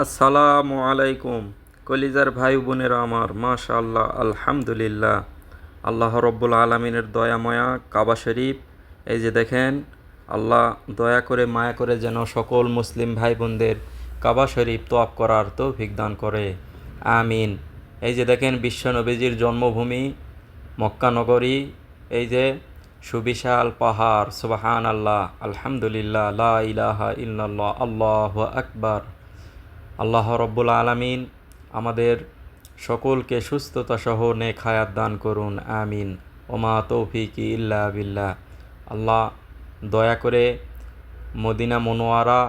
আসসালামু আলাইকুম। কলিজার ভাই বোনেরা আমার, মাশাআল্লাহ, আলহামদুলিল্লাহ, আল্লাহ রব্বুল আলমিনের দয়াময়া কাবা শরীফ। এই যে দেখেন, আল্লাহ দয়া করে মায়া করে যেন সকল মুসলিম ভাই বোনদের কাবা শরীফ তোয়াফ করার তৌফিক দান করে, আমিন। এই যে দেখেন, বিশ্ব নবীজির জন্মভূমি মক্কা নগরী। এই যে সুবিশাল পাহাড়, সুবহান আল্লাহ, আলহামদুলিল্লাহ, লা ইলাহা ইল্লাল্লাহ, আল্লাহু আকবার। আল্লাহ রব্বুল আলামিন আমাদের সকলকে সুস্থতা সহ নেক হায়াত দান করুন, আমিন। ওমা তৌফিকি ইল্লা বিল্লাহ। আল্লাহ দয়া করে মদিনা মনোয়ারা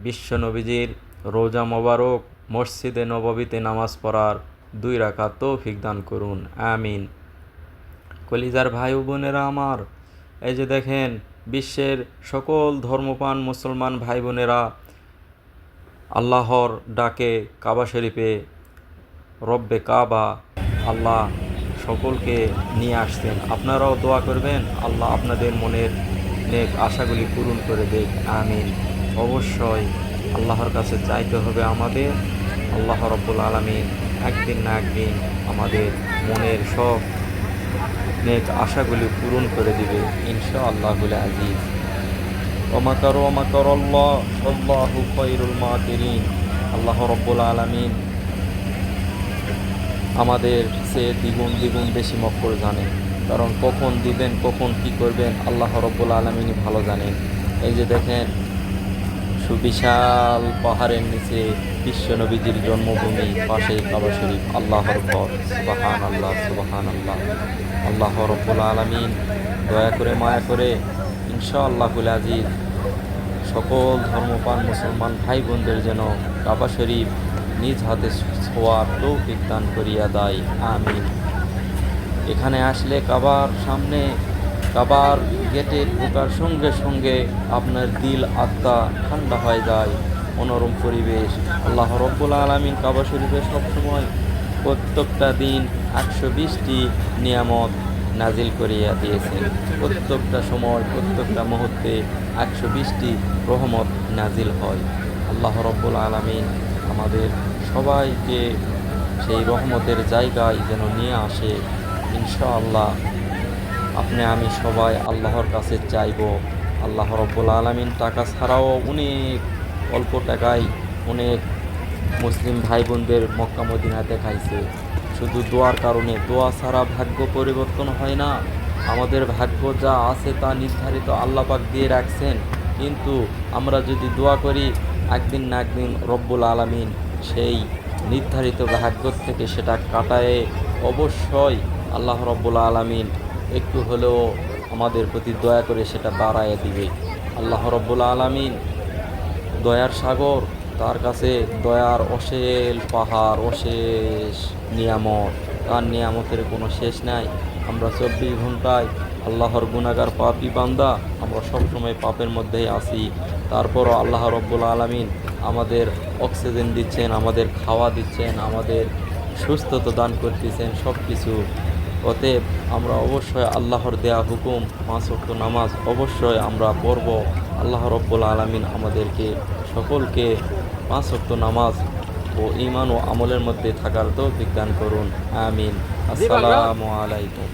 বিশ্ব নবীজির রোজা মোবারক মসজিদে নববীতে নামাজ পড়ার 2 রাকাত তৌফিক দান করুন, আমিন। কলিজার ভাই ও বোনেরা আমার, এই যে দেখেন, বিশ্বের সকল ধর্মপ্রাণ মুসলমান ভাই বোনেরা আল্লাহর ডাকে কাবা শরীফে রব্বে কাবা আল্লাহ সকলকে নিয়ে আসছেন। আপনারাও দোয়া করবেন, আল্লাহ আপনাদের মনের নেক আশাগুলি পূরণ করে দেখ, আমিন। অবশ্যই আল্লাহর কাছে চাইতে হবে আমাদের। আল্লাহ রব্বুল আলামিন একদিন না একদিন আমাদের মনের সব নেক আশাগুলি পূরণ করে দিবে, ইনশাআল্লাহুল আজিজ। ওমাকারু ওমাকারাল্লাহ আল্লাহু খায়রুল মাকিরিন। আল্লাহ রব্বুল আলামিন আমাদের সে দ্বিগুণ দ্বিগুণ বেশি মক্কর জানেন, কারণ কখন দিবেন কখন কি করবেন আল্লাহ রব্বুল আলামিনই ভালো জানেন। এই যে দেখেন, সুবিশাল পাহাড়ের নিচে বিশ্ব নবীজির জন্মভূমি, পাশেই কাবা শরীফ, আল্লাহর ঘর, সুবহান আল্লাহ, সুবহান আল্লাহ। আল্লাহ রব্বুল আলামিন দয়া করে মায়া করে ইনশাআল্লাহুল আজিজ সকল ধর্মপ্রাণ মুসলমান ভাই বোনদের যেন কাবা শরীফ নিজ হাতে ছোঁয়ার তৌফিক দান করিয়া দেয়, আমিন। এখানে আসলে কাবার সামনে, কাবার গেটে ঢোকার সঙ্গে সঙ্গে আপনার দিল আত্মা ঠান্ডা হয়ে যায়, মনোরম পরিবেশ। আল্লাহ রব্বুল আলামিন কাবা শরীফে সবসময় প্রত্যেকটা দিন 120টি নিয়ামত নাজিল করিয়া দিয়েছেন। প্রত্যেকটা সময় প্রত্যেকটা মুহূর্তে 120টি রহমত নাজিল হয়। আল্লাহ রব্বুল আলামিন আমাদের সবাইকে সেই রহমতের জায়গায় যেন নিয়ে আসে, ইনশাআল্লাহ। আপনি আমি সবাই আল্লাহর কাছে চাইব। আল্লাহ রব্বুল আলামিন টাকা ছাড়াও অনেক অল্প টাকায় অনেক মুসলিম ভাই বোনদের মক্কা মদিনা দেখাইছে। শুধু দোয়ার কারণে, দোয়া ছাড়া ভাগ্য পরিবর্তন হয় না। আমাদের ভাগ্য যা আছে তা নির্ধারিত আল্লাহ পাক দিয়ে রাখছেন, কিন্তু আমরা যদি দোয়া করি একদিন না একদিন রব্বুল আলামিন সেই নির্ধারিত ভাগ্য থেকে সেটা কাটায়ে অবশ্যই আল্লাহ রব্বুল আলামিন একটু হলেও আমাদের প্রতি দয়া করে সেটা বাড়াইয়া দিবে। আল্লাহ রব্বুল আলামিন দয়ার সাগর, তার কাছে দয়ার অশেষ পাহাড়, অশেষ নিয়ামত, তার নিয়ামতের কোনো শেষ নাই। আমরা 24 ঘন্টায় আল্লাহর গুনাহগার পাপী বান্দা, আমরা সবসময় পাপের মধ্যেই আছি। তারপরও আল্লাহ রব্বুল আলামিন আমাদের অক্সিজেন দিচ্ছেন, আমাদের খাওয়া দিচ্ছেন, আমাদের সুস্থতা দান করতেছেন, সব কিছু। অতএব আমরা অবশ্যই আল্লাহর দেয়া হুকুম 5 ওয়াক্ত নামাজ অবশ্যই আমরা পড়ব। আল্লাহ রব্বুল আলামিন আমাদেরকে সকলকে 5 ওয়াক্ত নামাজ ও ঈমান ও আমলের মধ্যে থাকার তৌফিক দান করুন, আমিন। আসসালামু আলাইকুম।